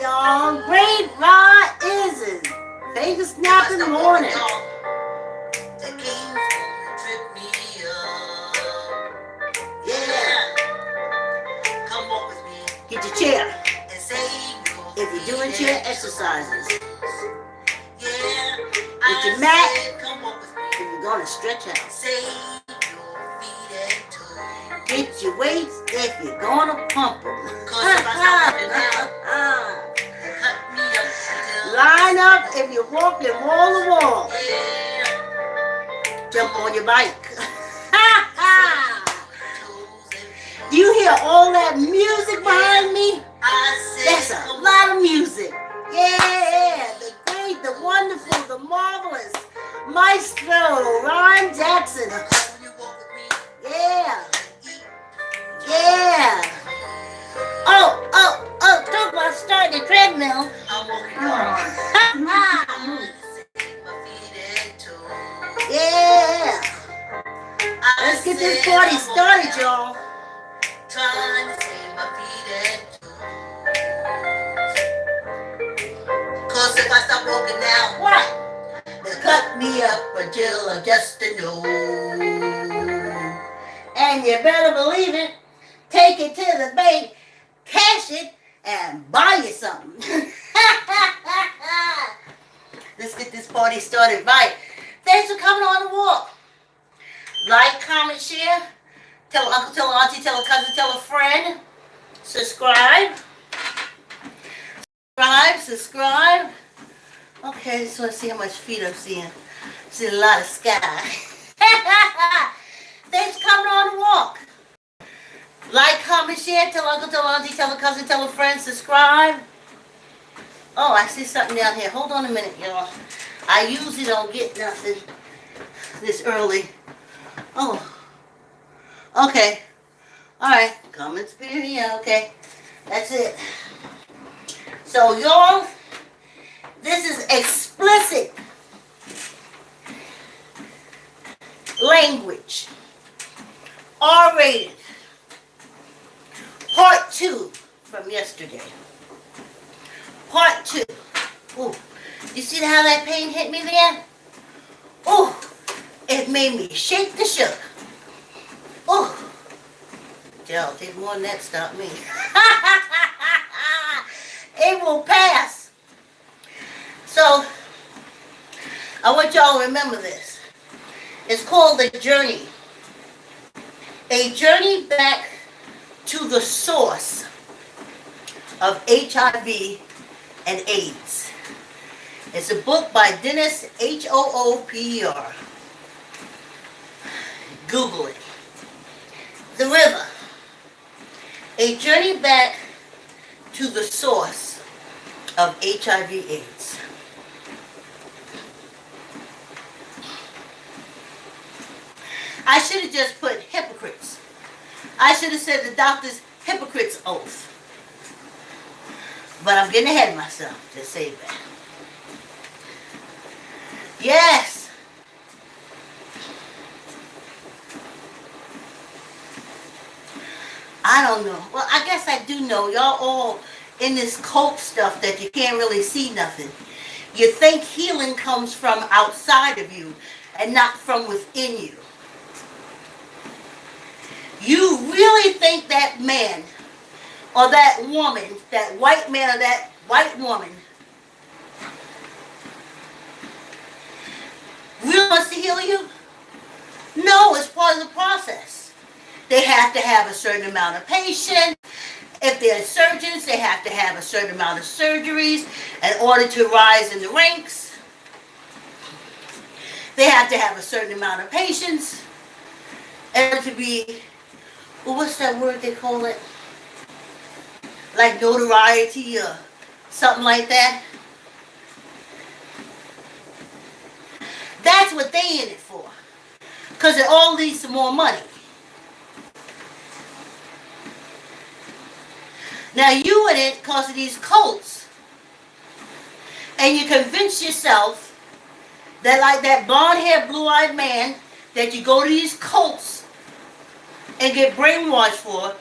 y'all. Great rising. Finger snap in the morning. That came to trip me up. Yeah. Come walk with me. Get your chair. And save your If you're doing chair exercises. Yeah. Get your mat. Come walk with me. If you're going to stretch out. Save your feet and toes. Get your weights if you're going to pump them. Cause if I stop working out, cut me up till Line up if you're walking wall to wall. yeah. Jump on your bike. Do you hear all that music behind me? That's a lot of music. Yeah, the great, the wonderful, the marvelous Maestro Ron Jackson. Yeah. Yeah. Oh, talk about starting the treadmill. Yeah. Let's get this party started, y'all. Trying to save my feet and toes. Cause if I stop walking now, What? they cut me up until I'm just a no. And you better believe it. Take it to the bank, cash it, and buy you something. Let's get this party started right. Thanks for coming on the walk. Like, comment, share. Tell uncle, tell auntie, tell a cousin, tell a friend. Subscribe. Subscribe. Okay, so let's see how much feet I'm seeing. See a lot of sky. Thanks for coming on the walk. Like, comment, share, tell uncle, tell auntie, tell a cousin, tell a friend, subscribe. Oh, I see something down here. Hold on a minute, y'all. I usually don't get nothing this early. Oh. Okay. Alright. Comments period. Okay. That's it. So, y'all, this is explicit language. R-rated. Part 2 from yesterday. Part 2. Ooh. You see how that pain hit me there? Ooh. It made me shake the shook. Ooh. Y'all, take more than that to stop me. It will pass. So, I want y'all to remember this. It's called a journey. A journey back to the source of HIV and AIDS. It's a book by Dennis Hooper. Google it. The River. A journey back to the source of HIV AIDS. I should have just put hypocrites. I should have said the doctor's hypocrite's oath. But I'm getting ahead of myself to say that. Yes. I don't know. Well, I guess I do know. Y'all all in this cult stuff that you can't really see nothing. You think healing comes from outside of you and not from within you. You really think that man or that woman, that white man or that white woman, really wants to heal you? No, it's part of the process. They have to have a certain amount of patience. If they're surgeons, they have to have a certain amount of surgeries in order to rise in the ranks. They have to have a certain amount of patience in order to be, well, what's that word they call it? Like notoriety or something like that. That's what they in it for. Because it all leads to more money. Now you in it because of these cults. And you convince yourself that like that blonde-haired, blue-eyed man that you go to these cults and get brainwashed for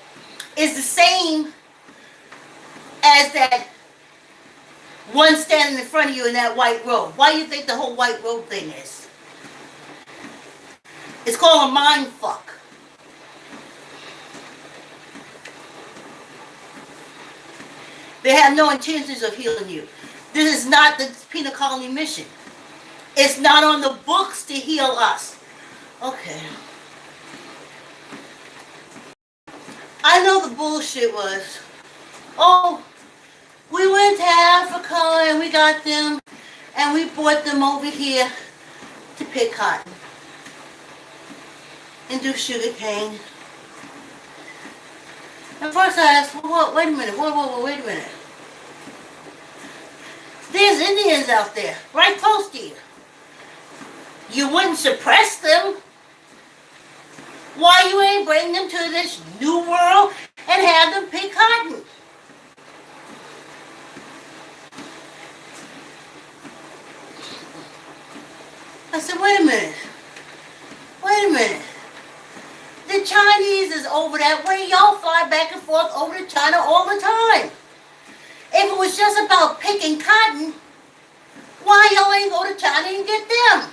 is the same as that One standing in front of you in that white robe. Why do you think the whole white robe thing is? It's called a mind fuck. They have no intentions of healing you. This is not the penal colony mission. It's not on the books to heal us. Okay. I know the bullshit was, oh, we went to Africa and we got them and we brought them over here to pick cotton and do sugar cane. And first I asked, well, wait a minute, wait a minute. There's Indians out there, right close to you. You wouldn't suppress them. Why you ain't bring them to this new world and have them pick cotton? I said, wait a minute. The Chinese is over that way. Y'all fly back and forth over to China all the time. If it was just about picking cotton, why y'all ain't go to China and get them?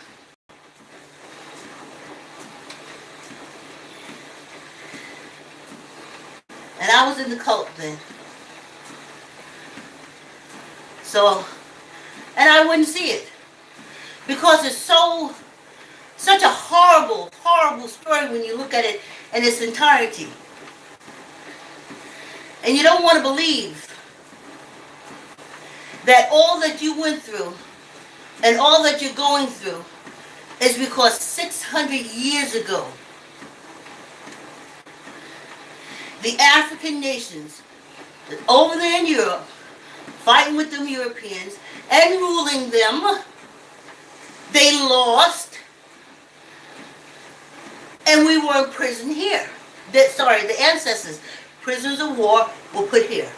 And I was in the cult then. So, and I wouldn't see it. Because it's such a horrible, horrible story when you look at it in its entirety. And you don't want to believe that all that you went through and all that you're going through is because 600 years ago, the African nations over there in Europe, fighting with them Europeans and ruling them, they lost, and we were in prison here. The ancestors, prisoners of war, were put here.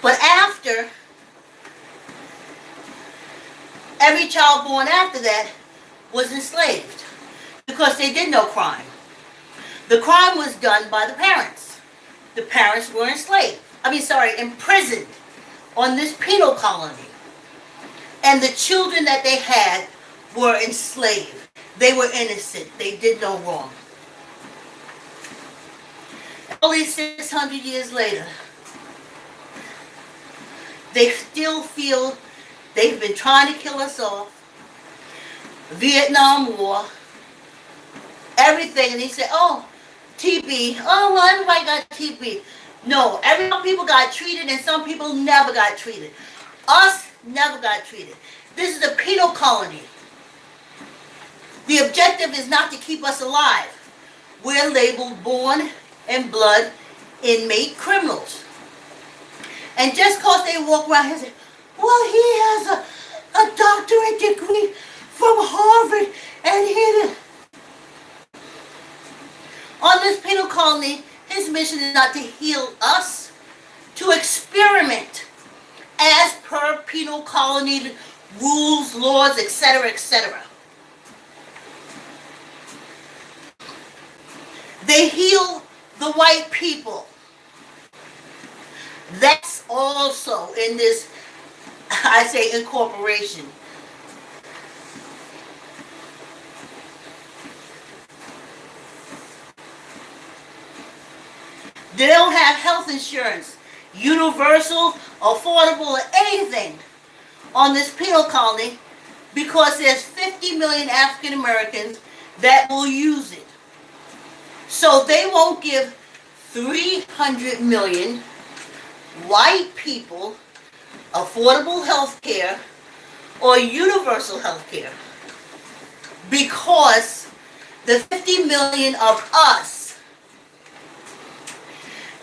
But after, every child born after that was enslaved because they did no crime. The crime was done by the parents. The parents were imprisoned on this penal colony. And the children that they had were enslaved. They were innocent. They did no wrong. Only 600 years later, they still feel they've been trying to kill us off. Vietnam War, everything. And he said, oh, TB. Oh, well, everybody got TB. No, some people got treated and some people never got treated. Us never got treated. This is a penal colony. The objective is not to keep us alive. We're labeled born and blood inmate criminals. And just because they walk around here and say, well, he has a doctorate degree from Harvard and he... On this penal colony, his mission is not to heal us, to experiment as per penal colony rules, laws, etc., etc. They heal the white people. That's also in this, I say, incorporation. They don't have health insurance, universal, affordable, or anything on this penal colony because there's 50 million African Americans that will use it. So they won't give 300 million white people affordable health care or universal health care because the 50 million of us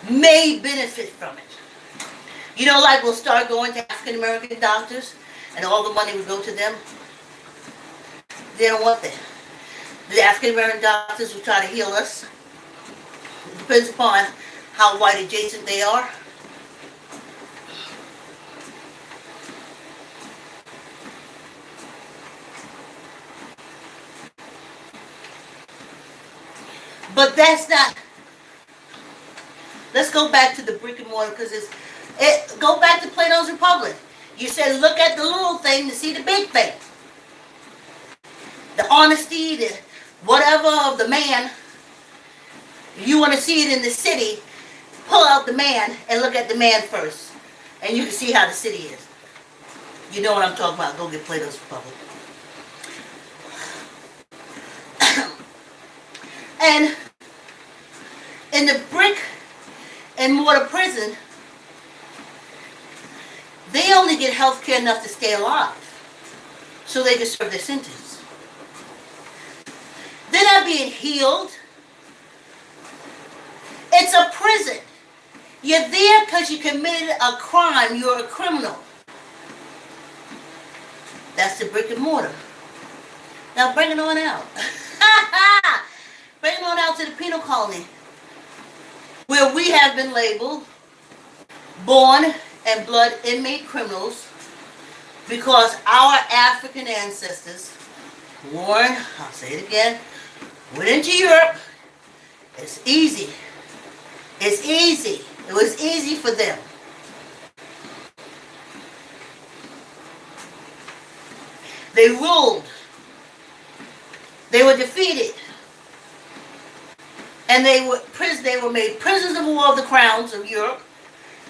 may benefit from it. You know, like we'll start going to African American doctors and all the money will go to them. They don't want that. The African American doctors will try to heal us. It depends upon how white adjacent they are. But that's not... Let's go back to the brick and mortar because go back to Plato's Plato's Republic. You said look at the little thing to see the big thing. The honesty, the whatever of the man. If you want to see it in the city, pull out the man and look at the man first. And you can see how the city is. You know what I'm talking about. Go get Plato's Republic. And in the brick and mortar prison, they only get health care enough to stay alive. So they can serve their sentence. They're not being healed. It's a prison. You're there because you committed a crime. You're a criminal. That's the brick and mortar. Now bring it on out. Bring it on out to the penal colony, where we have been labeled born and blood inmate criminals because our African ancestors, I'll say it again, went into Europe. It's easy. It's easy. It was easy for them. They ruled. They were defeated. And they were made prisoners of war of the crowns of Europe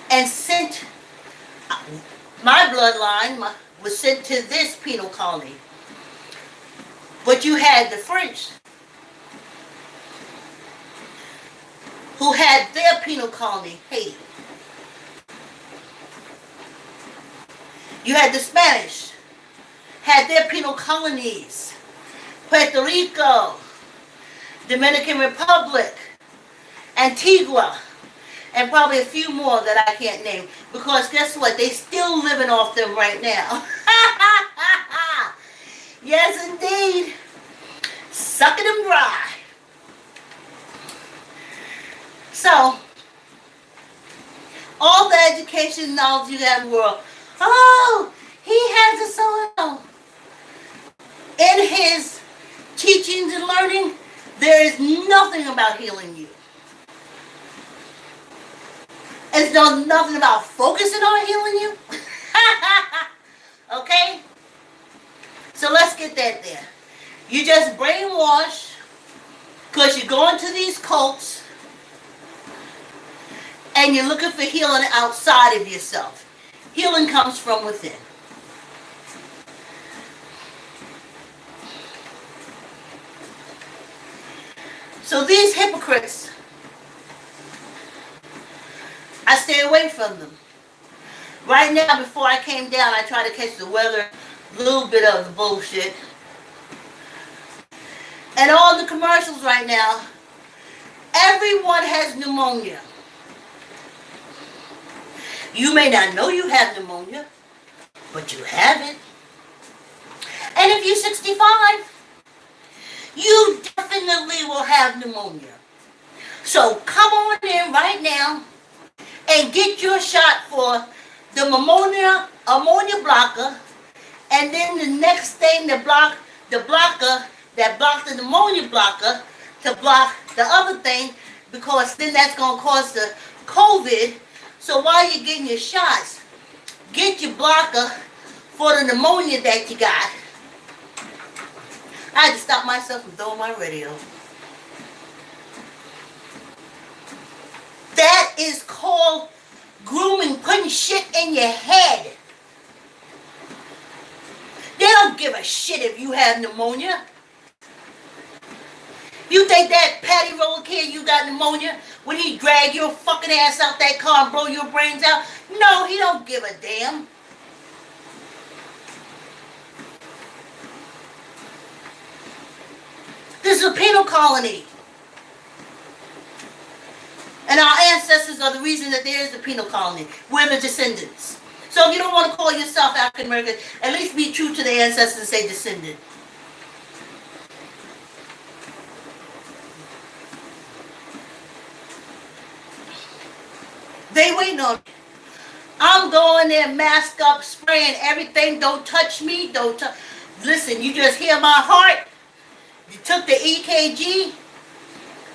and sent, my bloodline was sent to this penal colony. But you had the French who had their penal colony, Haiti. You had the Spanish, had their penal colonies, Puerto Rico, Dominican Republic, Antigua, and probably a few more that I can't name. Because guess what? They still living off them right now. Yes, indeed. Sucking them dry. So, all the education and knowledge you have in the world, oh, he has a so-and-so. In his teachings and learning, there is nothing about healing you. There's nothing about focusing on healing you. Okay? So let's get that there. You just brainwash because you're going to these cults and you're looking for healing outside of yourself. Healing comes from within. So these hypocrites, I stay away from them. Right now, before I came down, I try to catch the weather, a little bit of the bullshit. And all the commercials right now, everyone has pneumonia. You may not know you have pneumonia, but you have it. And if you're 65, you definitely will have pneumonia. So come on in right now and get your shot for the ammonia blocker, and then the next thing the blocker that blocked the pneumonia blocker to block the other thing, because then that's going to cause the COVID. So while you're getting your shots, get your blocker for the pneumonia that you got. I had to stop myself from throwing my radio. That is called grooming, putting shit in your head. They don't give a shit if you have pneumonia. You think that Patty Roller kid you got pneumonia when he drag your fucking ass out that car and blow your brains out? No, he don't give a damn. This is a penal colony. And our ancestors are the reason that there is a penal colony. We're the descendants. So if you don't want to call yourself African American, at least be true to the ancestors and say descendant. They waiting on me. I'm going there, mask up, spraying everything. Don't touch me. Don't touch. Listen, you just hear my heart. You took the EKG.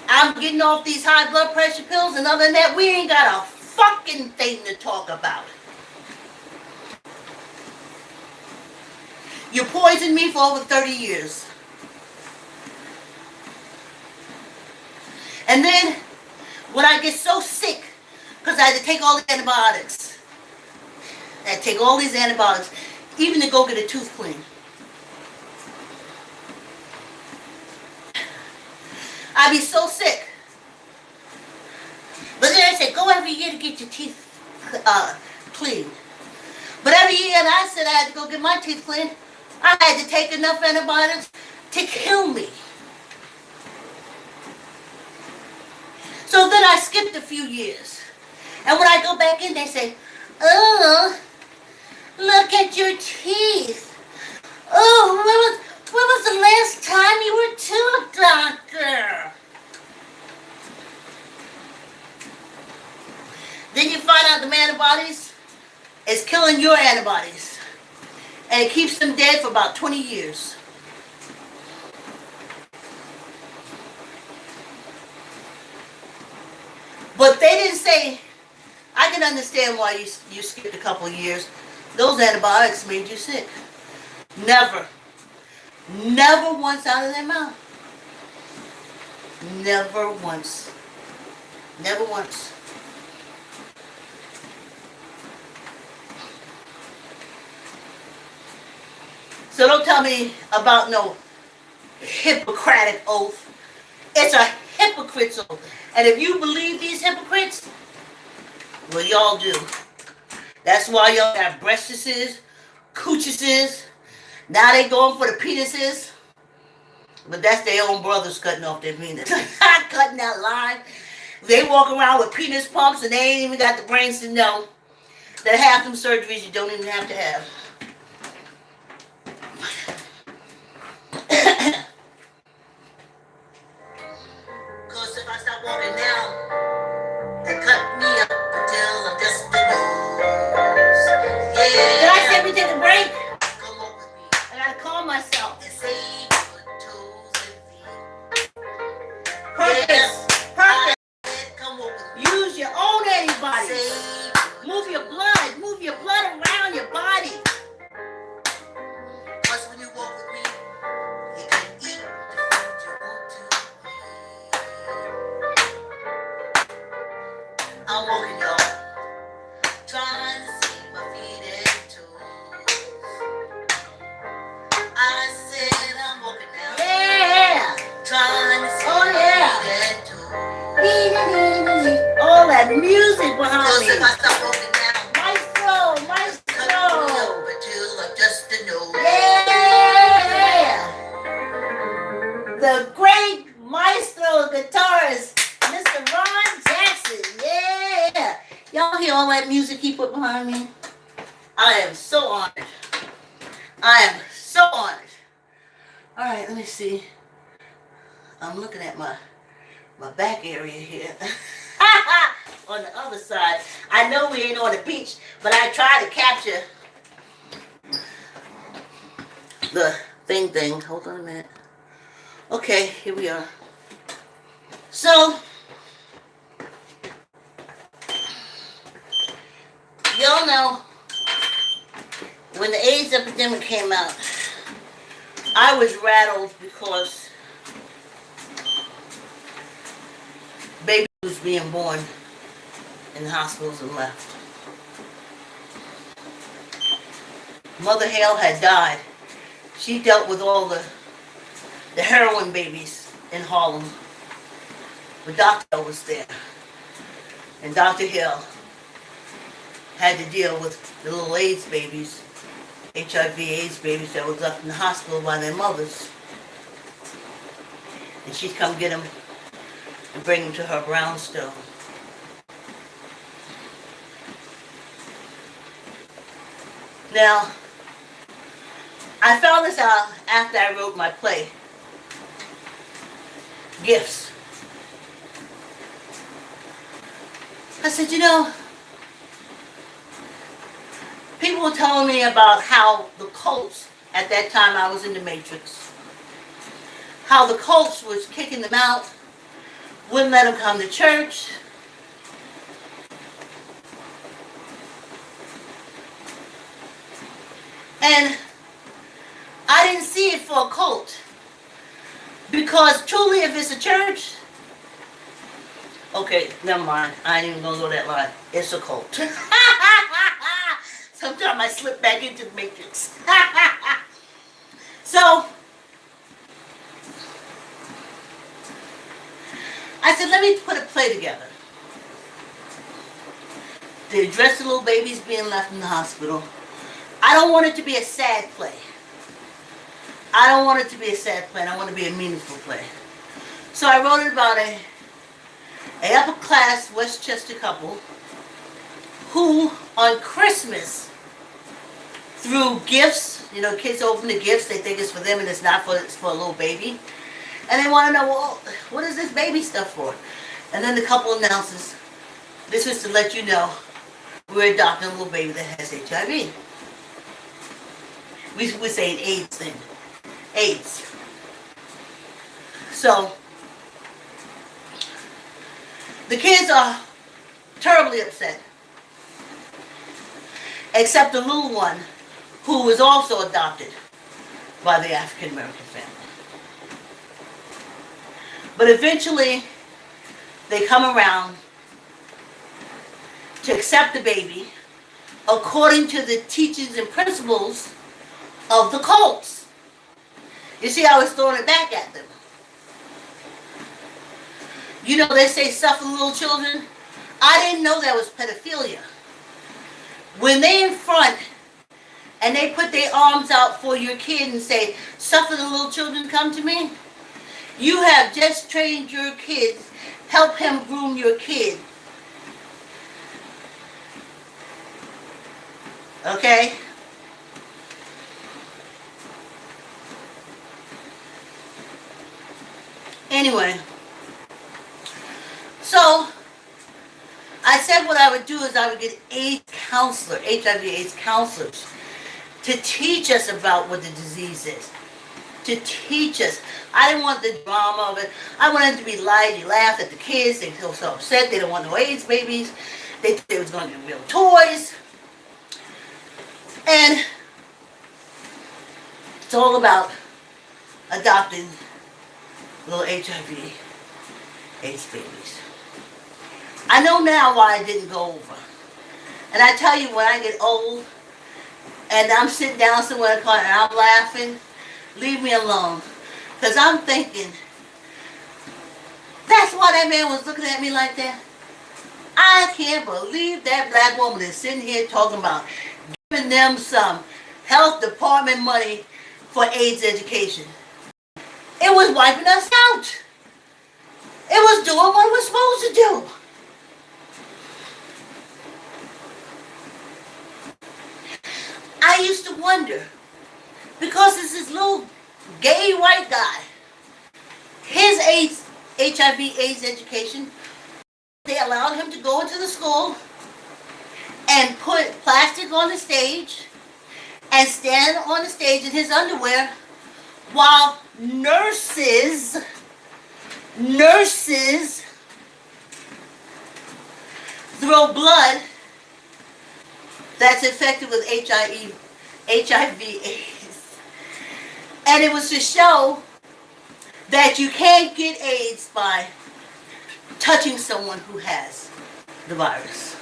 I'm getting off these high blood pressure pills, and other than that, we ain't got a fucking thing to talk about. You poisoned me for over 30 years. And then, when I get so sick, because I had to take all the antibiotics, I had to take all these antibiotics, even to go get a tooth cleaned. I'd be so sick. But then I said, go every year to get your teeth cleaned. But every year that I said I had to go get my teeth cleaned, I had to take enough antibiotics to kill me. So then I skipped a few years. And when I go back in, they say, oh, look at your teeth. Oh, when was the last time you were to a doctor? Then you find out the antibodies is killing your antibodies. And it keeps them dead for about 20 years. But they didn't say, I can understand why you skipped a couple of years. Those antibiotics made you sick. Never. Never once out of their mouth. Never once. Never once. So don't tell me about no Hippocratic oath. It's a hypocrite's oath. And if you believe these hypocrites, well, y'all do. That's why y'all have breastises, coochises. Now they going for the penises. But that's their own brothers cutting off their penis. Cutting that line. They walk around with penis pumps and they ain't even got the brains to know that half them surgeries you don't even have to have. Cause if I stop walking now, they cut me up until I'm just the nose. Yeah. Did I say we take a break? Come on with me. I gotta calm myself. And save your toes and feet. Purpose. Purpose. Come on with me. Use your own antibodies. Move your blood. Move your blood around your body. Cause when you walk with me, you can eat the food you want to eat. I'm walking, y'all. Trying to see my feet and toes. I said I'm walking now. Yeah. Trying to see my feet and toes. All that music behind me. Cause if I stop walking now, maestro, maestro. Cut me up until I'm just a nose. Yeah. The great maestro guitarist, Mr. Ron Jackson. Yeah. Y'all hear all that music he put behind me? I am so honored. I am so honored. All right, let me see. I'm looking at my back area here. On the other side. I know we ain't on the beach, but I try to capture the thing. Hold on a minute. Okay, here we are. So, y'all know, when the AIDS epidemic came out, I was rattled because baby was being born in the hospitals and left. Mother Hale had died. She dealt with all the heroin babies in Harlem. But Dr. Hill was there. And Dr. Hill had to deal with the little AIDS babies, HIV AIDS babies that was left in the hospital by their mothers. And she'd come get them and bring them to her brownstone. Now, I found this out after I wrote my play, Gifts. I said, you know, people were telling me about how the cults, at that time I was in the Matrix, how the cults was kicking them out, wouldn't let them come to church. And I didn't see it for a cult. Because truly, if it's a church, okay, never mind. I ain't even gonna go that line. It's a cult. Sometimes I slip back into the matrix. So, I said, let me put a play together. They address the little babies being left in the hospital. I don't want it to be a sad play. I don't want it to be a sad play. I want it to be a meaningful play. So I wrote it about a upper class Westchester couple who on Christmas through gifts, you know, kids open the gifts, they think it's for them and it's not for, it's for a little baby. And they want to know, well, what is this baby stuff for? And then the couple announces, this is to let you know we're adopting a little baby that has HIV. We say an AIDS thing. AIDS. So, the kids are terribly upset. Except the little one, who was also adopted by the African American family. But eventually, they come around to accept the baby according to the teachings and principles of the cults. You see how it's throwing it back at them. You know, they say suffer little children. I didn't know that was pedophilia. When they in front and they put their arms out for your kid and say, suffer the little children, come to me, you have just trained your kids, help him groom your kid. Okay? Anyway, so I said what I would do is I would get AIDS counselor, HIV AIDS counselors, to teach us about what the disease is. To teach us. I didn't want the drama of it. I wanted it to be light. You laugh at the kids. They feel so upset. They don't want no AIDS babies. They thought they was going to get real toys. And it's all about adopting little HIV AIDS babies. I know now why I didn't go over. And I tell you, when I get old and I'm sitting down somewhere in the corner and I'm laughing, leave me alone. Because I'm thinking, that's why that man was looking at me like that. I can't believe that black woman is sitting here talking about giving them some health department money for AIDS education. It was wiping us out. It was doing what it was supposed to do. I used to wonder, because it's this little gay white guy, his AIDS, HIV AIDS education, they allowed him to go into the school and put plastic on the stage and stand on the stage in his underwear while nurses throw blood that's infected with HIV AIDS. And it was to show that you can't get AIDS by touching someone who has the virus.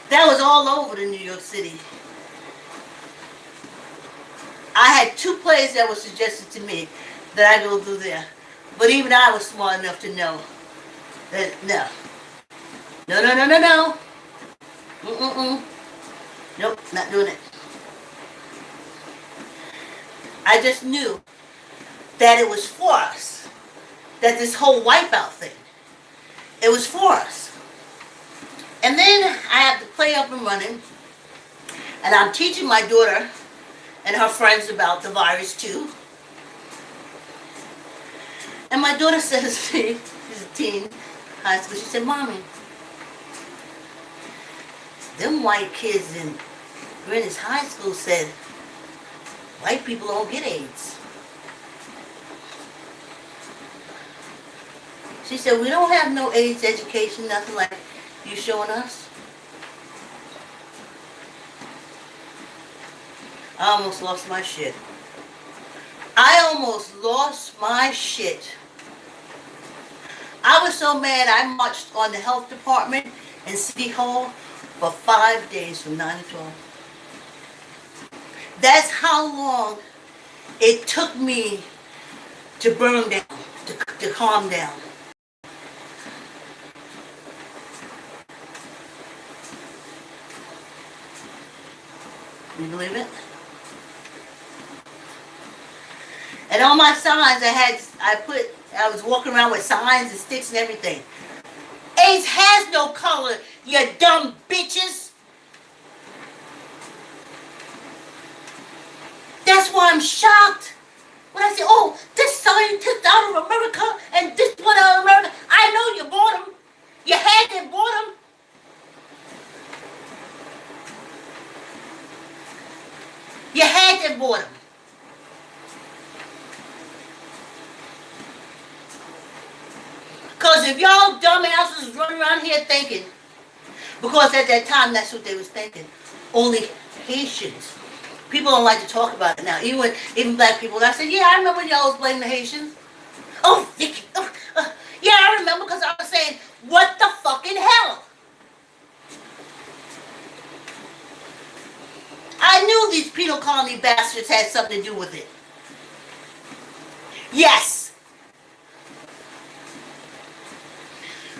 That was all over the New York City. I had 2 plays that were suggested to me that I go through there. But even I was smart enough to know that no. Nope, not doing it. I just knew that it was for us. That this whole wipeout thing, it was for us. And then I have the play up and running, and I'm teaching my daughter and her friends about the virus too. And my daughter says to me, she's a teen, high school, she said, Mommy, them white kids in Greenwich High School said white people don't get AIDS. She said, we don't have no AIDS education, nothing like you showing us. I almost lost my shit. I almost lost my shit. I was so mad I marched on the health department and City Hall for 5 days from 9 to 12. That's how long it took me to burn down, to calm down. You believe it? And on my signs I was walking around with signs and sticks and everything. AIDS has no color, you dumb bitches. That's why I'm shocked. When I say, oh, this scientist out of America and this one out of America, I know you bought them. You had them, bought them. You had them, bought them. Because if y'all dumbasses running around here thinking, because at that time that's what they was thinking, only Haitians. People don't like to talk about it now. Even black people. I said, yeah, I remember when y'all was blaming the Haitians. Oh, Vicky. Yeah, I remember because I was saying, what the fucking hell? I knew these penal colony bastards had something to do with it. Yes.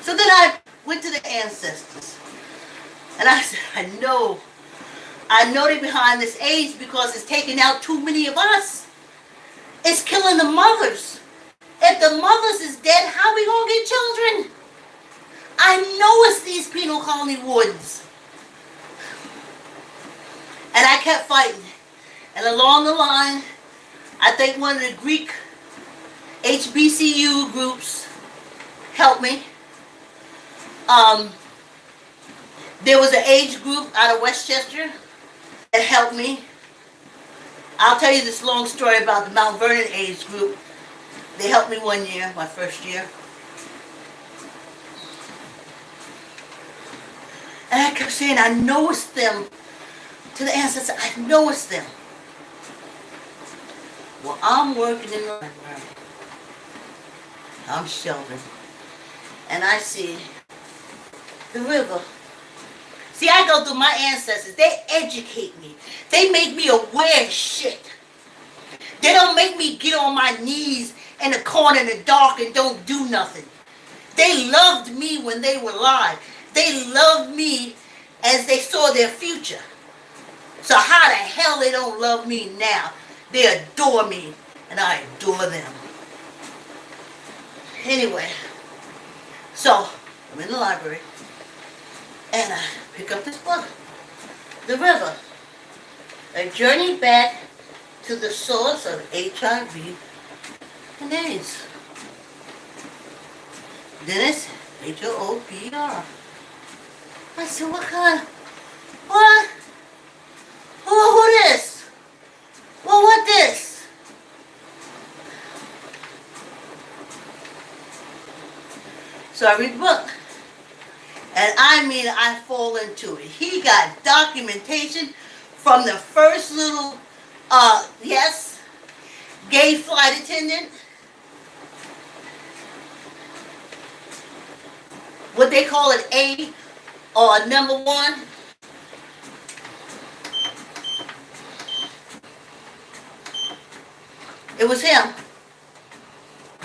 So then I went to the ancestors. And I said, I know they're behind this AIDS because it's taking out too many of us. It's killing the mothers. If the mothers is dead, how we gonna get children? I know it's these penal colony wardens. And I kept fighting. And along the line, I think one of the Greek HBCU groups helped me. There was an age group out of Westchester that helped me. I'll tell you this long story about the Mount Vernon age group. They helped me one year, my first year. And I kept saying, I know it's them. To the ancestors, I know it's them. Well, I'm working in the library. I'm sheltered. And I see the river. See, I go through my ancestors. They educate me. They make me aware of shit. They don't make me get on my knees in the corner in the dark and don't do nothing. They loved me when they were alive. They loved me as they saw their future. So how the hell they don't love me now? They adore me, and I adore them. Anyway, so I'm in the library, and I pick up this book, The River, A Journey Back to the Source of HIV and AIDS. Dennis, H-O-O-P-E-R. I said, what kind? What? Who this? Well, what this? So I read the book. And I mean, I fall into it. He got documentation from the first little, gay flight attendant. What they call it, A or number one. It was him,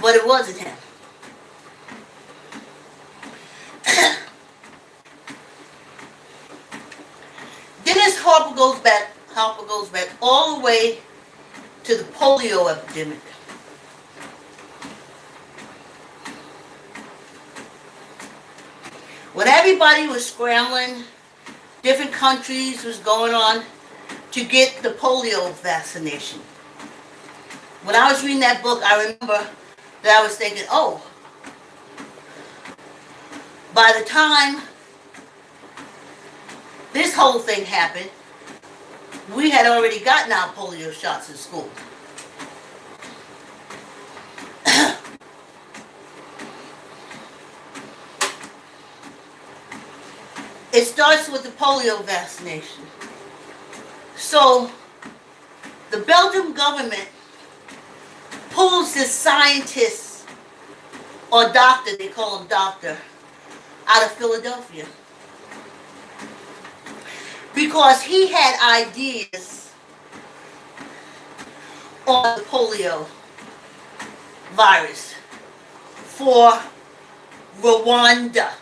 but it wasn't him. Dennis Harper goes back all the way to the polio epidemic. When everybody was scrambling, different countries was going on to get the polio vaccination. When I was reading that book, I remember that I was thinking, oh, by the time this whole thing happened, we had already gotten our polio shots in school. It starts with the polio vaccination. So The Belgian government pulls this scientist or doctor, they call him doctor, out of Philadelphia. Because he had ideas on the polio virus for Rwanda.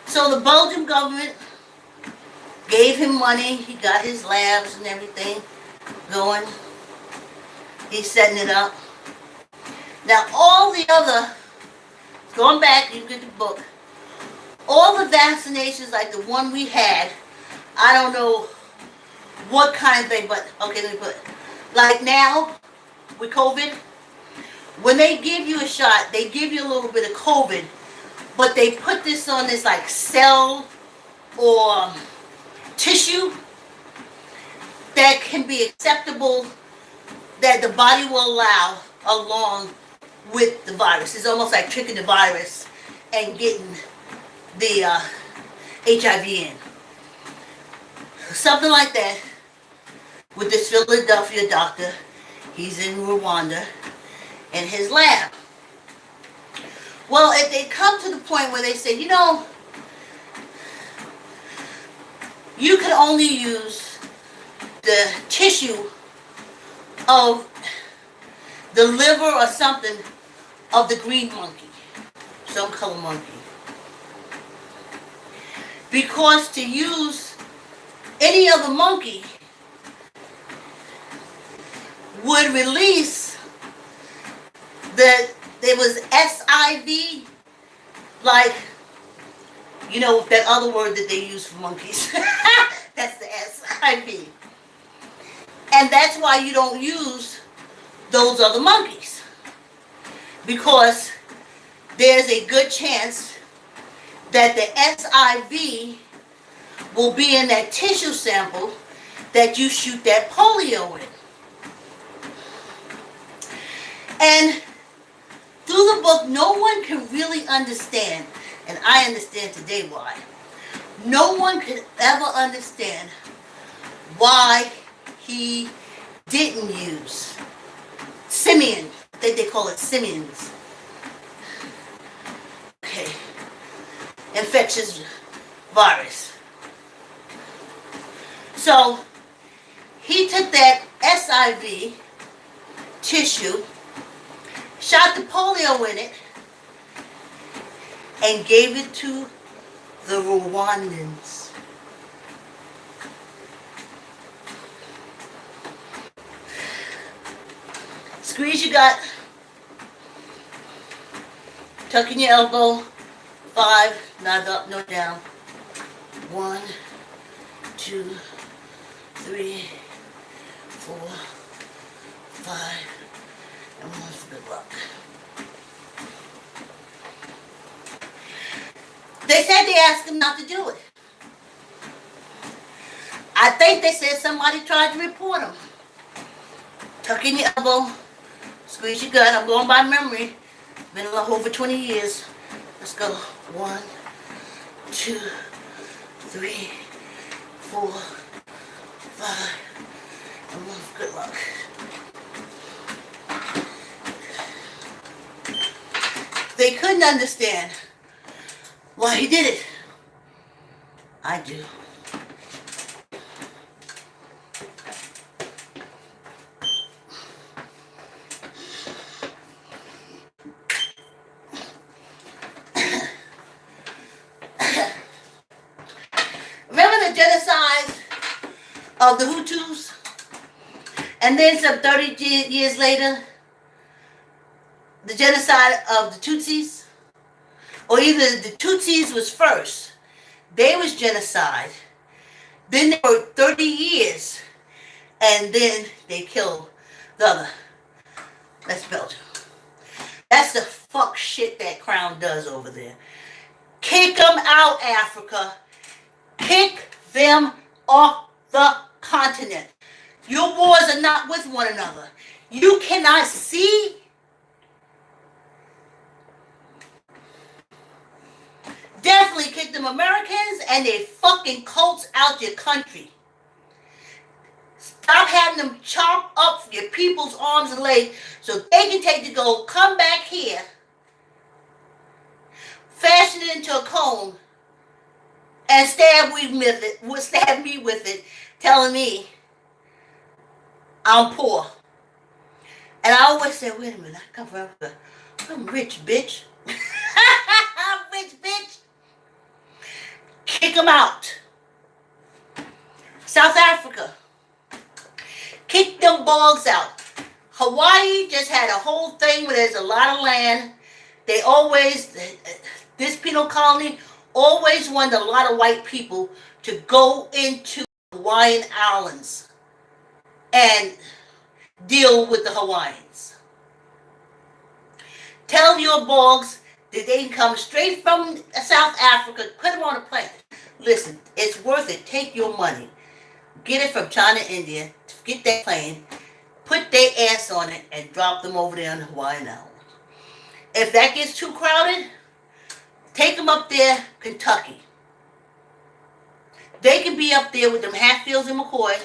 So the Belgian government gave him money. He got his labs and everything going. He's setting it up. Now all the other, going back, you get the book, all the vaccinations like the one we had, I don't know what kind of thing, but okay, let me put it. Like now, with COVID, when they give you a shot, they give you a little bit of COVID, but they put this on this like cell or tissue that can be acceptable, that the body will allow along with the virus. It's almost like tricking the virus and getting the HIV in. Something like that with this Philadelphia doctor. He's in Rwanda in his lab. Well, if they come to the point where they say, you know, you can only use the tissue of the liver or something of the green monkey, some color monkey. Because to use any other monkey would release there was SIV, like, you know, that other word that they use for monkeys. That's the SIV. And that's why you don't use those other monkeys. Because there's a good chance that the SIV will be in that tissue sample that you shoot that polio in. And through the book, no one can really understand, and I understand today why. No one could ever understand why he didn't use simian. I think they call it simians. Okay. Infectious virus. So he took that SIV tissue, shot the polio in it, and gave it to the Rwandans. Squeeze your gut. Tuck in your elbow. 5, not up, no down. 1, 2, 3, 4, 5, and 1 for good luck. They said they asked him not to do it. I think they said somebody tried to report him. Tuck in your elbow, squeeze your gut. I'm going by memory. Been over 20 years. Let's go. 1, 2, 3, 4, 5, and 1 for good luck. They couldn't understand why he did it. I do. Remember the genocide of the Hutus? And then some 30 years later, the genocide of the Tutsis? Or either the Tutsis was first, they was genocide, then they were 30 years, and then they killed the other. That's Belgium. That's the fuck shit that Crown does over there. Kick them out, Africa. Kick them off the continent. Your wars are not with one another. You cannot see. Definitely finally kick them Americans and their fucking cults out your country. Stop having them chop up your people's arms and legs so they can take the gold, come back here, fashion it into a cone, and stab me with it, telling me I'm poor. And I always say, wait a minute, I come from Africa. I'm rich, bitch. I'm rich, bitch. Kick them out. South Africa. Kick them bogs out. Hawaii just had a whole thing where there's a lot of land. They always, this penal colony always wanted a lot of white people to go into Hawaiian islands and deal with the Hawaiians. Tell your bogs that they can come straight from South Africa, put them on a plane. Listen, it's worth it. Take your money. Get it from China, India. Get that plane. Put their ass on it and drop them over there on the Hawaiian Islands. If that gets too crowded, take them up there, Kentucky. They can be up there with them Hatfields and McCoy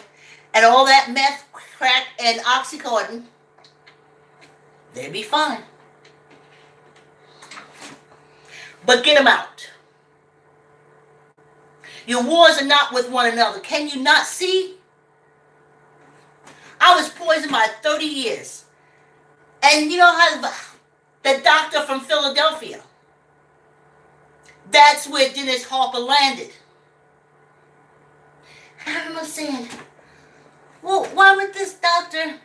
and all that meth, crack, and Oxycontin. They'll be fine. But get them out. Your wars are not with one another. Can you not see? I was poisoned by 30 years. And you know how the doctor from Philadelphia, that's where Dennis Harper landed. I remember saying, well, why would this doctor?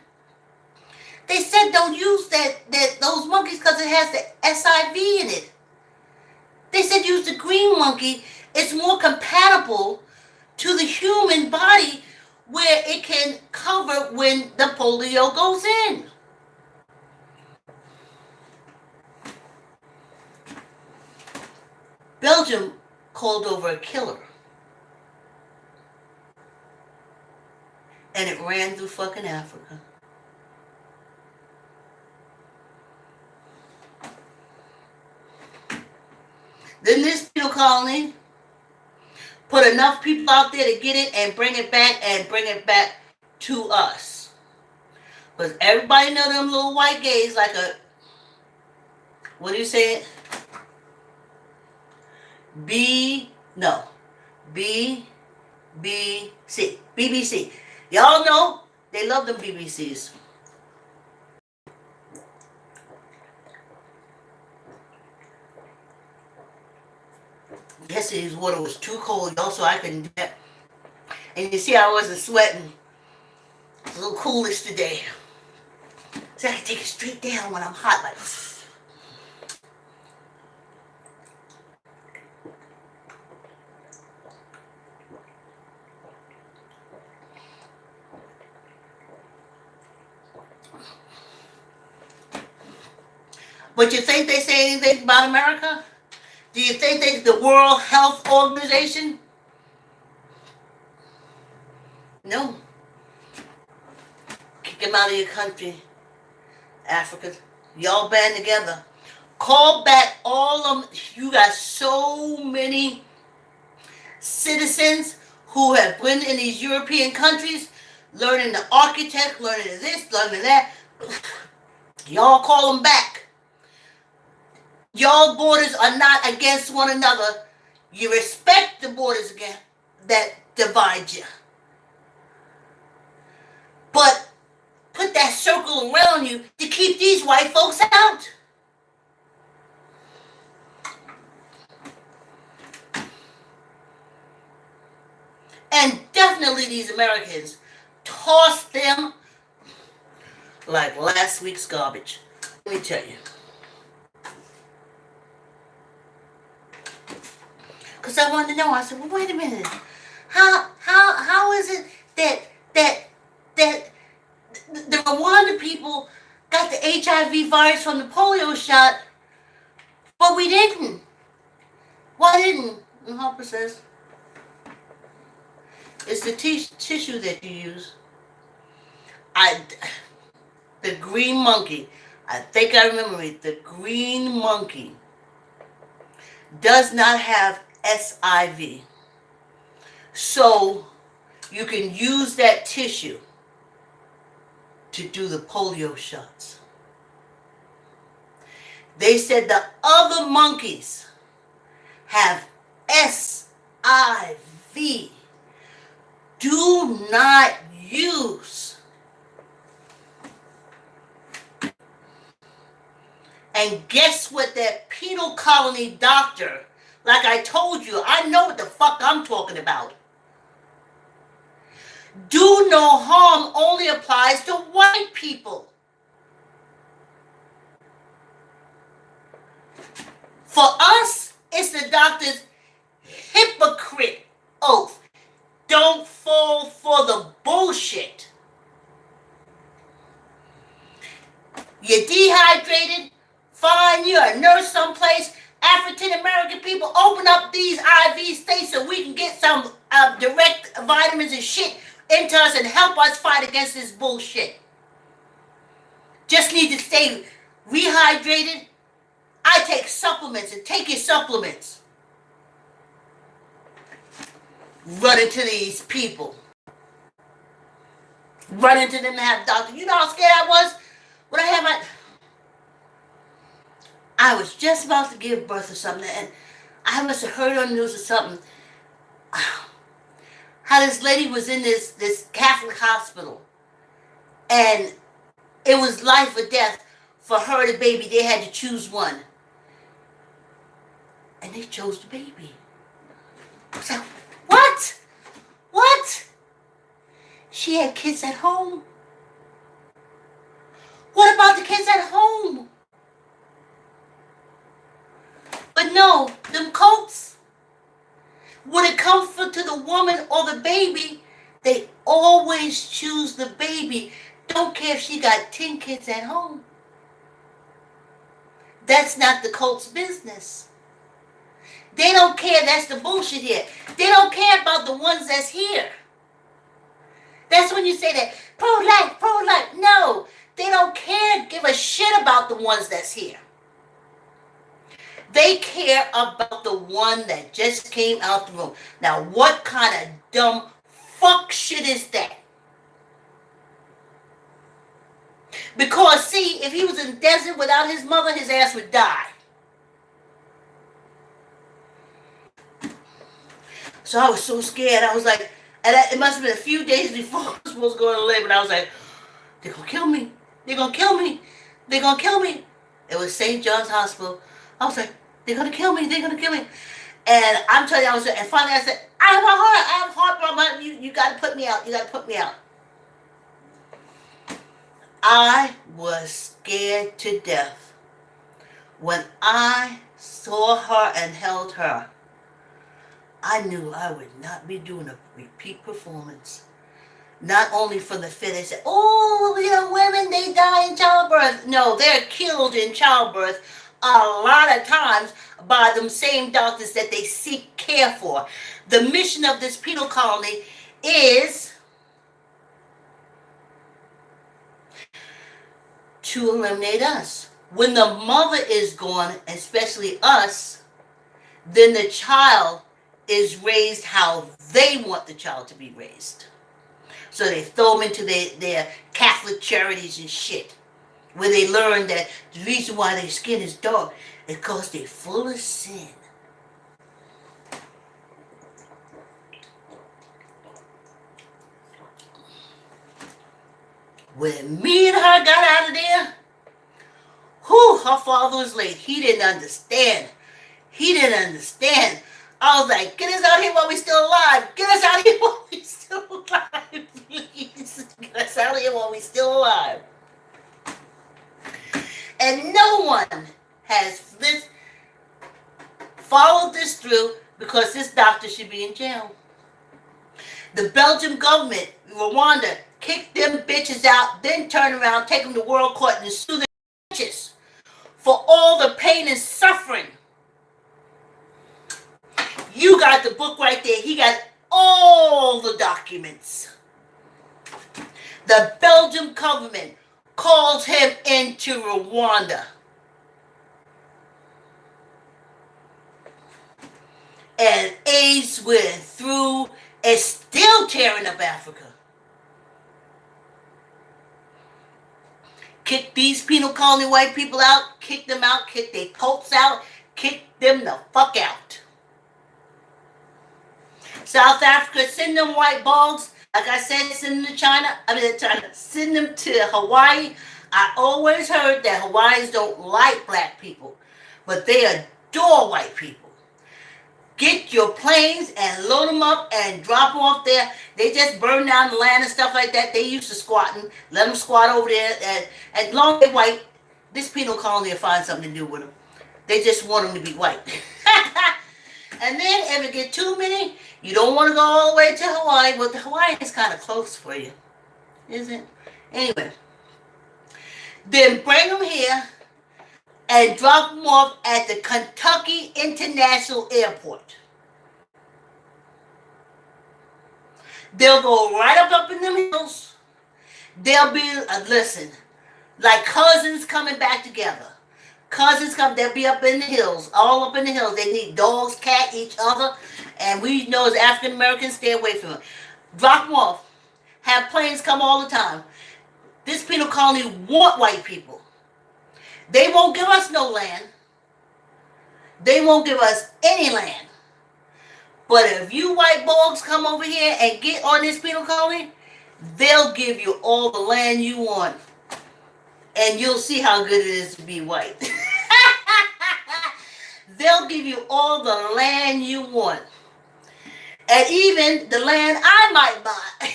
They said don't use those monkeys because it has the SIV in it. They said use the green monkey. It's more compatible to the human body where it can cover when the polio goes in. Belgium called over a killer. And it ran through fucking Africa. Then this penal colony put enough people out there to get it and bring it back to us. Because everybody know them little white gays like a, what do you say it? BBC. Y'all know they love them BBCs. Yesterday's water was too cold, y'all, so I couldn't do that. And you see I wasn't sweating. It's a little coolish today. So I can take it straight down when I'm hot, like. But you think they say anything about America? Do you think they, the World Health Organization? No. Kick them out of your country, Africa. Y'all band together. Call back all of them. You got so many citizens who have been in these European countries, learning the architect, learning this, learning that. Y'all call them back. Y'all borders are not against one another. You respect the borders again that divide you. But put that circle around you to keep these white folks out. And definitely these Americans, toss them like last week's garbage. Let me tell you. Because I wanted to know. I said, well, wait a minute. How is it that the Rwanda people got the HIV virus from the polio shot, but we didn't? Why didn't? And Harper says, it's the tissue that you use. The green monkey, I think I remember it, the green monkey does not have SIV. So you can use that tissue to do the polio shots. They said the other monkeys have SIV. Do not use. And guess what that penal colony doctor, like I told you, I know what the fuck I'm talking about. Do no harm only applies to white people. For us, it's the doctor's hypocrite oath. Don't fall for the bullshit. You're dehydrated? Fine, you're a nurse someplace. African American people, open up these IV states so we can get some direct vitamins and shit into us and help us fight against this bullshit. Just need to stay rehydrated. I take supplements, and take your supplements. Run into these people. Run into them and have doctors. You know how scared I was when I had I was just about to give birth or something, and I must have heard on the news or something how this lady was in this Catholic hospital, and it was life or death for her and the baby. They had to choose one, and they chose the baby. I was like, what? What? She had kids at home. What about the kids at home? But no, them colts, when it comes to the woman or the baby, they always choose the baby. Don't care if she got 10 kids at home. That's not the colt's business. They don't care. That's the bullshit here. They don't care about the ones that's here. That's when you say that, pro-life, pro-life. No, they don't care, give a shit about the ones that's here. They care about the one that just came out the room. Now, what kind of dumb fuck shit is that? Because, see, if he was in the desert without his mother, his ass would die. So I was so scared. I was like, and it must have been a few days before I was supposed to go to labor, and I was like, they're going to kill me. They're going to kill me. They're going to kill me. It was St. John's Hospital. I was like, they're going to kill me. They're going to kill me. And I'm telling you, and finally I said, I have heart. You got to put me out. You got to put me out. I was scared to death when I saw her and held her. I knew I would not be doing a repeat performance. Not only for the fit, they said, oh, women, they die in childbirth. No, they're killed in childbirth a lot of times by them same doctors that they seek care for. The mission of this penal colony is to eliminate us. When the mother is gone, especially us, then the child is raised how they want the child to be raised. So they throw them into their Catholic charities and shit, where they learn that the reason why their skin is dark is because they're full of sin. When me and her got out of there, her father was late. He didn't understand. I was like, get us out here while we're still alive. Get us out here while we're still alive, please. Get us out here while we're still alive. And no one has followed this through because this doctor should be in jail. The Belgian government, Rwanda, kicked them bitches out, then turn around, take them to world court and sue the bitches for all the pain and suffering. You got the book right there. He got all the documents. The Belgian government called him into Rwanda. And AIDS went through and still tearing up Africa. Kick these penal colony white people out, kick them out, kick their cults out, kick them the fuck out. South Africa, send them white bogs. Like I said, send them to China. Send them to Hawaii. I always heard that Hawaiians don't like black people, but they adore white people. Get your planes and load them up and drop them off there. They just burn down the land and stuff like that. They used to squatting. Let them squat over there. And as long as they're white, this penal colony will find something to do with them. They just want them to be white. And then if it get too many, you don't want to go all the way to Hawaii. Well, Hawaii is kind of close for you, isn't it? Anyway, then bring them here and drop them off at the Kentucky International Airport. They'll go right up in them hills. They'll be, listen, like cousins coming back together. Cousins come, they'll be up in the hills, all up in the hills. They need dogs, cat, each other. And we know as African Americans, stay away from them. Drop them off. Have planes come all the time. This penal colony want white people. They won't give us no land. They won't give us any land. But if you white bogs come over here and get on this penal colony, they'll give you all the land you want. And you'll see how good it is to be white. They'll give you all the land you want. And even the land I might buy.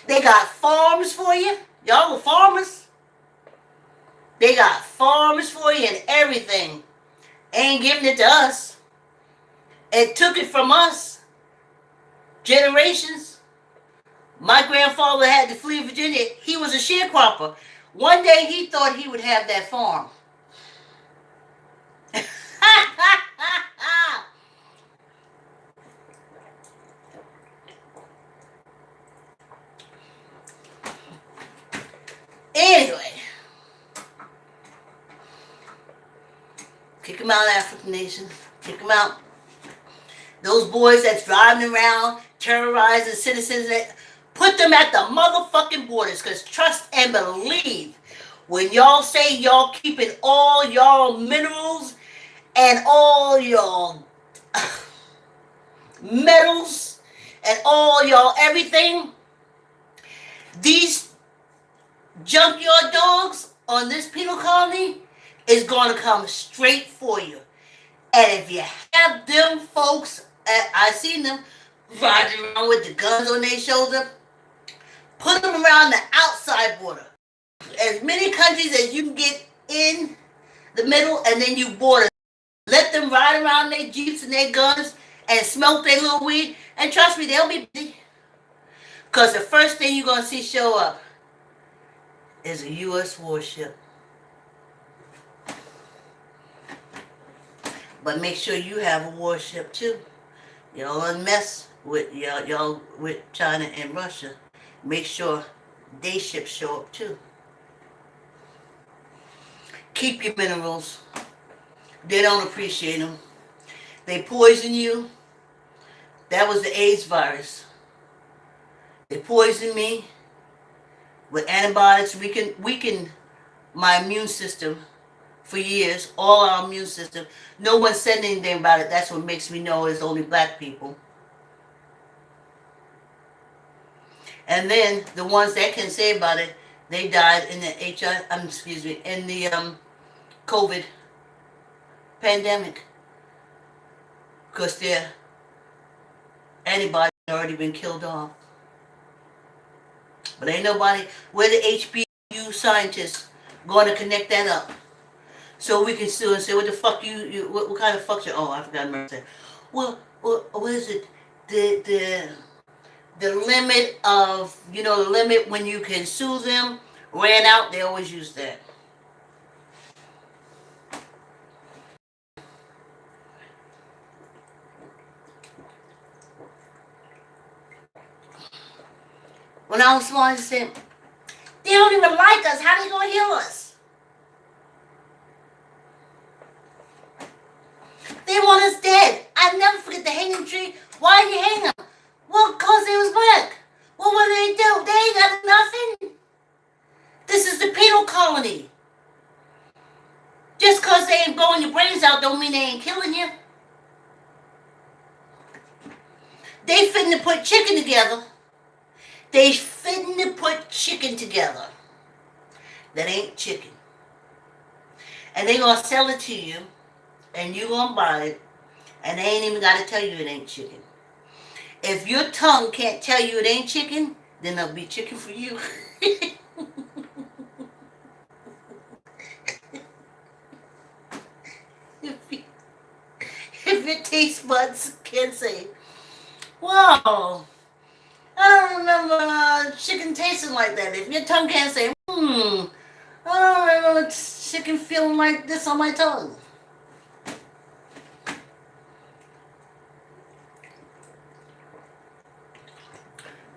They got farms for you. Y'all are farmers. They got farms for you and everything. Ain't giving it to us. It took it from us. Generations. My grandfather had to flee Virginia. He was a sharecropper. One day he thought he would have that farm. Anyway, kick them out, African nation. Kick them out. Those boys that's driving around, terrorizing citizens, put them at the motherfucking borders. Because trust and believe, when y'all say y'all keeping all y'all minerals and all y'all metals and all y'all everything, these junkyard dogs on this penal colony is going to come straight for you. And if you have them folks, I seen them riding around with the guns on their shoulder, put them around the outside border. As many countries as you can get in the middle, and then you border. Let them ride around their jeeps and their guns and smoke their little weed. And trust me, they'll be busy. Because the first thing you're going to see show up is a U.S. warship. But make sure you have a warship too. Y'all don't mess with y'all with China and Russia. Make sure they ships show up too. Keep your minerals. They don't appreciate them. They poison you. That was the AIDS virus. They poisoned me with antibiotics. Weaken my immune system for years. All our immune system. No one said anything about it. That's what makes me know it's only black people. And then the ones that can say about it, they died in the in the COVID pandemic because their antibodies had already been killed off. But ain't nobody, where the HBU scientists going to connect that up so we can sue and say, what the fuck what kind of fuck you? Oh, I forgot to say. Well, what is it? The limit of, the limit when you can sue them ran out. They always use that. When I was small, I said, they don't even like us. How they gonna heal us? they ain't blowing your brains out don't mean they ain't killing you. They finna put chicken together. They finna put chicken together. That ain't chicken. And they gonna sell it to you, and you gonna buy it, and they ain't even gotta tell you it ain't chicken. If your tongue can't tell you it ain't chicken, then there'll be chicken for you. If your taste buds can't say, wow, I don't remember chicken tasting like that. If your tongue can't say, I don't remember chicken feeling like this on my tongue.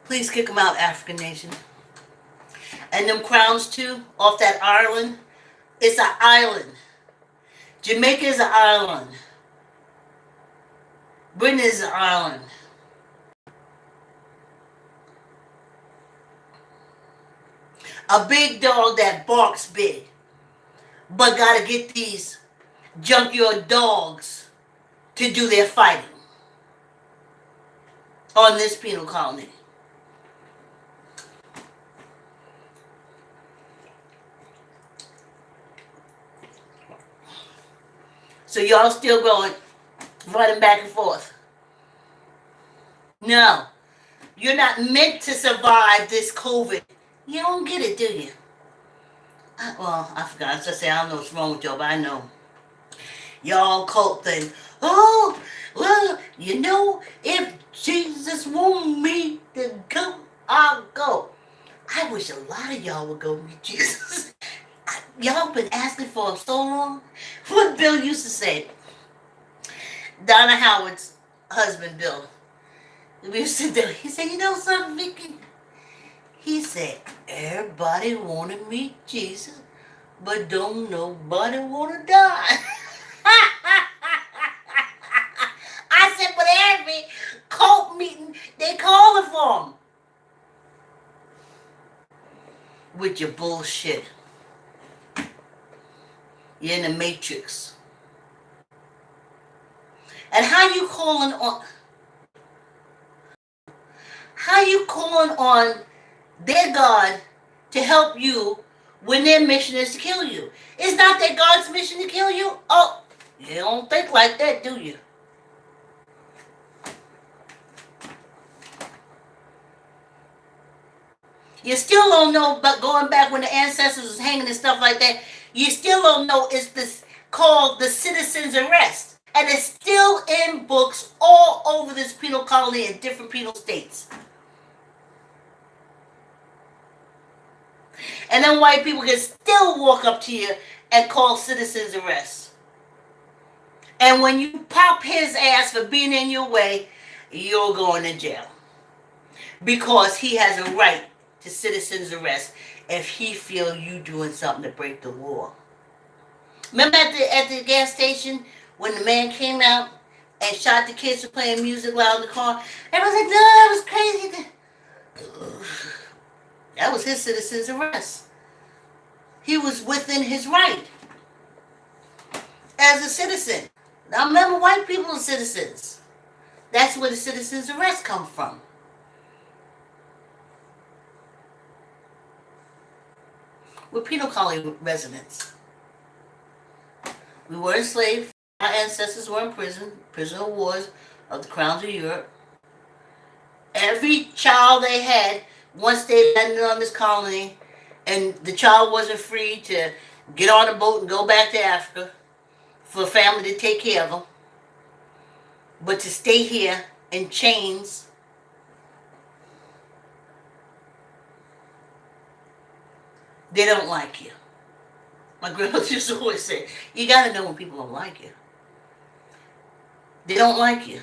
Please kick them out, African nation. And them crowns too, off that island. It's an island. Jamaica is an island. Britain is an island. A big dog that barks big, but gotta get these junkyard dogs to do their fighting on this penal colony. So y'all still going, running back and forth. No, you're not meant to survive this COVID. You don't get it, do you? Well, I forgot. I was just saying, I don't know what's wrong with y'all, but I know. Y'all cult thing. Oh, well, you know, if Jesus want me to go, I'll go. I wish a lot of y'all would go meet Jesus. Y'all been asking for him so long. What Bill used to say, Donna Howard's husband, Bill, we used to do, he said, you know something, Vicky? He said, everybody want to meet Jesus, but don't nobody want to die. I said, but every cult meeting, they calling for him. With your bullshit. You're in the matrix. And how you calling on their God to help you when their mission is to kill you? It's not that God's mission to kill you? Oh, you don't think like that, do you? You still don't know, but going back when the ancestors was hanging and stuff like that, you still don't know it's this called the citizen's arrest. And it's still in books all over this penal colony in different penal states. And then white people can still walk up to you and call citizen's arrest. And when you pop his ass for being in your way, you're going to jail. Because he has a right to citizen's arrest if he feel you doing something to break the law. Remember at the gas station when the man came out and shot the kids for playing music loud in the car? Everyone's like, no, that was crazy. That was his citizen's arrest. He was within his right as a citizen. Now remember, white people are citizens. That's where the citizen's arrest comes from. We're penal colony residents. We were enslaved. Our ancestors were in prison, prisoner of wars of the crowns of Europe. Every child they had, once they landed on this colony, and the child wasn't free to get on a boat and go back to Africa for a family to take care of them, but to stay here in chains. They don't like you. My grandmother used to always say, you got to know when people don't like you. They don't like you.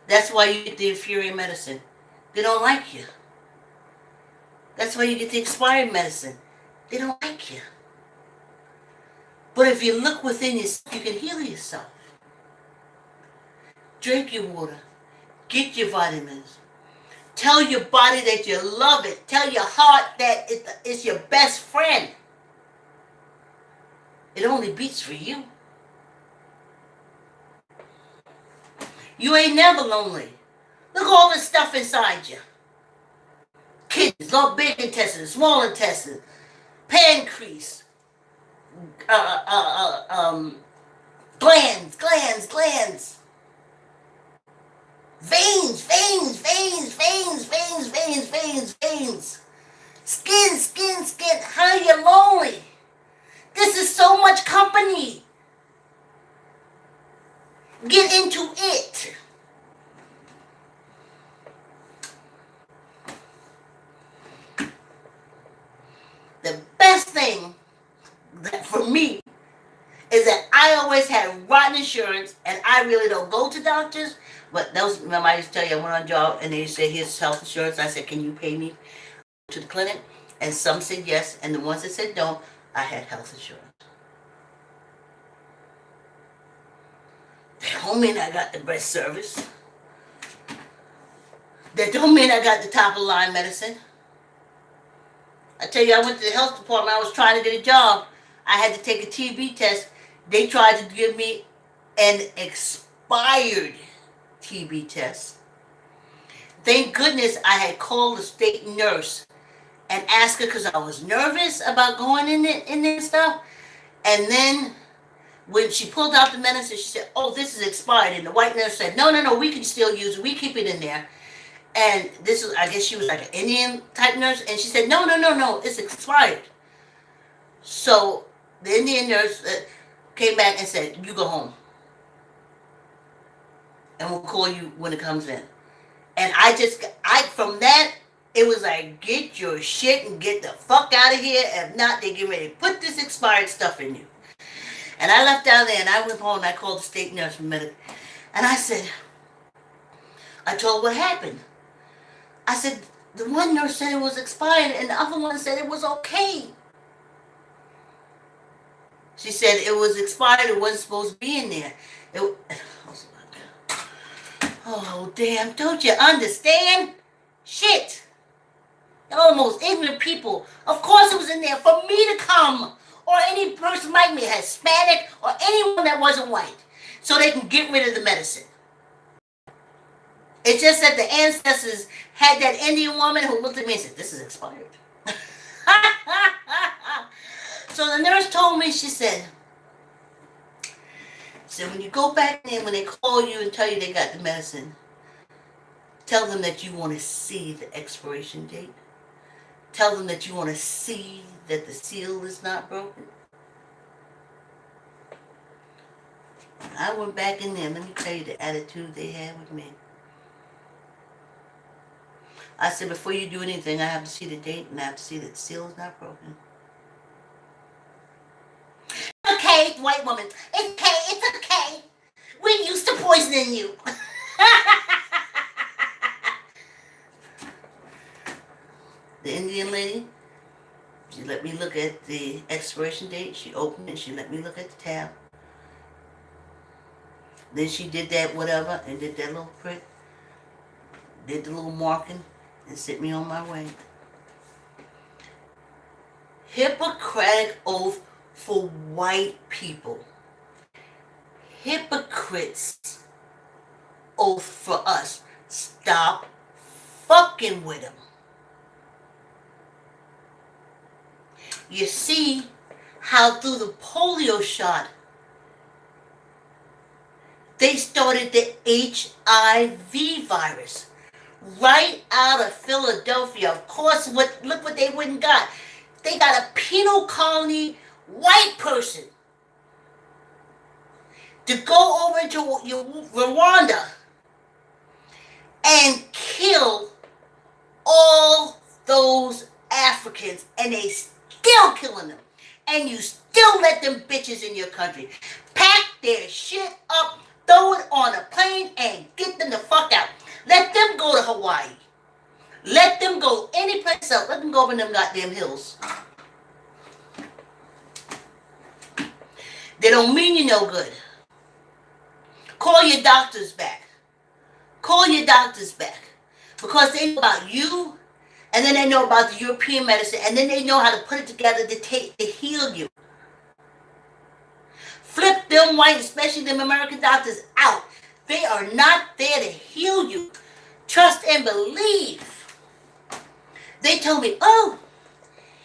That's why you get the inferior medicine. They don't like you. That's why you get the expired medicine. They don't like you. But if you look within yourself, you can heal yourself. Drink your water. Get your vitamins. Tell your body that you love it. Tell your heart that it's your best friend. it only beats for you. You ain't never lonely. Look at all the stuff inside you. Kidneys, not big intestine, small intestine, pancreas, glands, veins, skin. How you lonely? This is so much company. Get into it. The best thing that for me is that I always had rotten insurance, and I really don't go to doctors. But those, remember I used to tell you I went on a job and they said, here's health insurance. I said, can you pay me to the clinic? And some said yes, and the ones that said no, I had health insurance. That don't mean I got the best service. That don't mean I got the top of the line medicine. I tell you, I went to the health department. I was trying to get a job. I had to take a TB test. They tried to give me an expired TB test. Thank goodness I had called the state nurse and asked her because I was nervous about going in there and stuff. And then when she pulled out the medicine, she said, oh, this is expired. And the white nurse said, no, we can still use it. We keep it in there. And this was, I guess she was like an Indian type nurse. And she said, no, it's expired. So the Indian nurse came back and said, you go home. And we'll call you when it comes in. And from that, it was like, get your shit and get the fuck out of here. If not, they get ready to put this expired stuff in you. And I left down there and I went home and I called the state nurse from medic. And I said, I told her what happened. I said, the one nurse said it was expired and the other one said it was okay. She said it was expired, it wasn't supposed to be in there. Oh, damn, don't you understand? Shit. Y'all the most ignorant people. Of course it was in there for me to come. Or any person like me, Hispanic, or anyone that wasn't white. So they can get rid of the medicine. It's just that the ancestors had that Indian woman who looked at me and said, this is expired. So the nurse told me, she said, when you go back in, when they call you and tell you they got the medicine, tell them that you want to see the expiration date. Tell them that you want to see that the seal is not broken. I went back in there, let me tell you the attitude they had with me. I said, before you do anything, I have to see the date and I have to see that the seal is not broken. Okay, white woman. It's okay. We're used to poisoning you. The Indian lady, she let me look at the expiration date. She opened it. She let me look at the tab. Then she did that whatever and did that little prick. Did the little marking and sent me on my way. Hippocratic oath for white people. Hypocrites oath for us. Stop fucking with them. You see how through the polio shot, they started the HIV virus right out of Philadelphia. Of course, look what they went and got. They got a penal colony white person to go over to Rwanda and kill all those Africans, and they still killing them. And you still let them bitches in your country. Pack their shit up, throw it on a plane, and get them the fuck out. Let them go to Hawaii. Let them go any place else. Let them go over in them goddamn hills. They don't mean you no good. Call your doctors back. Call your doctors back. Because they know about you, and then they know about the European medicine, and then they know how to put it together to heal you. them white, especially them American doctors, out. They are not there to heal you. Trust and believe. They told me, oh,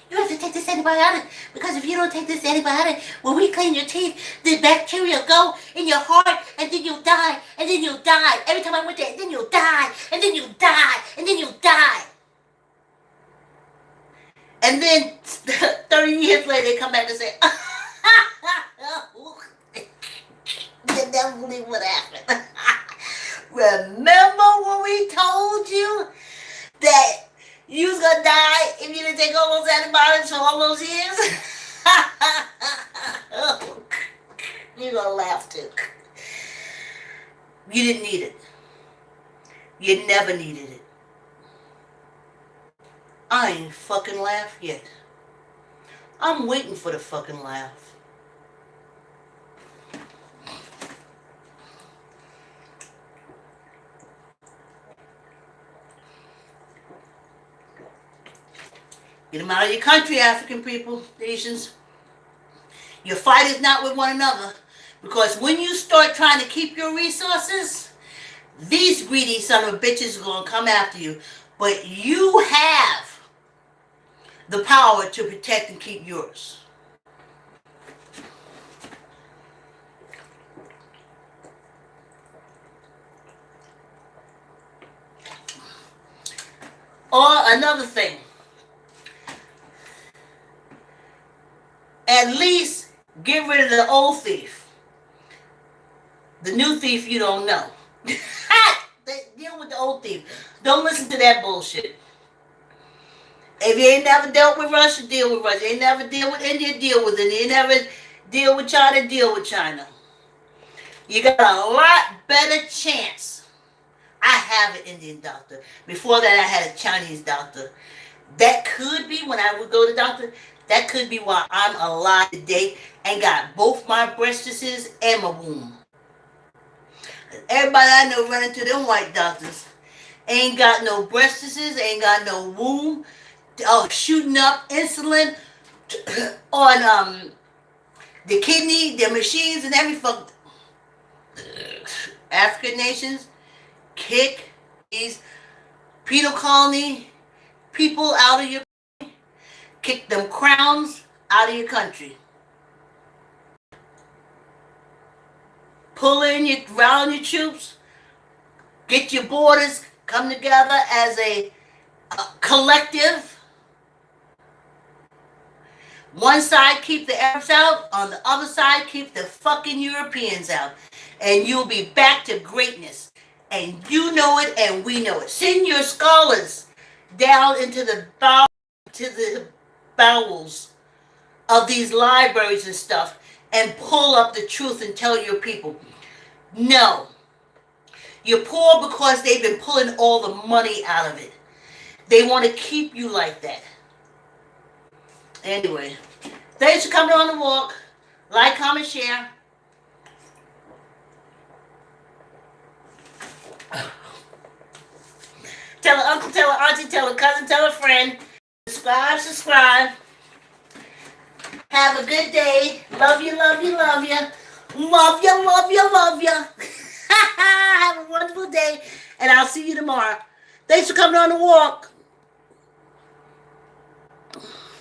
you have to take this antibiotic because if you don't take this antibiotic, when we clean your teeth, the bacteria go in your heart and then you'll die, and then you'll die. Every time I went there, then you'll die, and then you'll die, and then you'll die. And then 30 years later, they come back and say, you never believe what happened. Remember when we told you that you was gonna die if you didn't take all those antibiotics for all those years? You're gonna laugh too. You didn't need it. You never needed it. I ain't fucking laughed yet. I'm waiting for the fucking laugh. Get them out of your country, African people, nations. Your fight is not with one another. Because when you start trying to keep your resources, these greedy son of bitches are going to come after you. But you have the power to protect and keep yours. Or another thing. At least get rid of the old thief. The new thief you don't know. Deal with the old thief. Don't listen to that bullshit. If you ain't never dealt with Russia, deal with Russia. You ain't never deal with India, deal with India. You never deal with China, deal with China. You got a lot better chance. I have an Indian doctor. Before that, I had a Chinese doctor. That could be, when I would go to the doctor, that could be why I'm alive today and got both my breastises and my womb. Everybody I know running to them white doctors ain't got no breastises, ain't got no womb, shooting up insulin on the kidney, their machines, and every fuck. African nations kick these penal colony people out of your country, kick them crowns out of your country. Pull in your, round your troops, get your borders, come together as a collective. One side keep the Arabs out, on the other side keep the fucking Europeans out. And you'll be back to greatness. And you know it and we know it. Send your scholars down into the bowels of these libraries and stuff and pull up the truth and tell your people, no. You're poor because they've been pulling all the money out of it. They want to keep you like that. Anyway, thanks for coming on the walk. Like, comment, share. Tell an uncle, tell an auntie, tell a cousin, tell a friend. Subscribe. Have a good day. Love you, love you, love you. Love you, love you, love you. Have a wonderful day. And I'll see you tomorrow. Thanks for coming on the walk.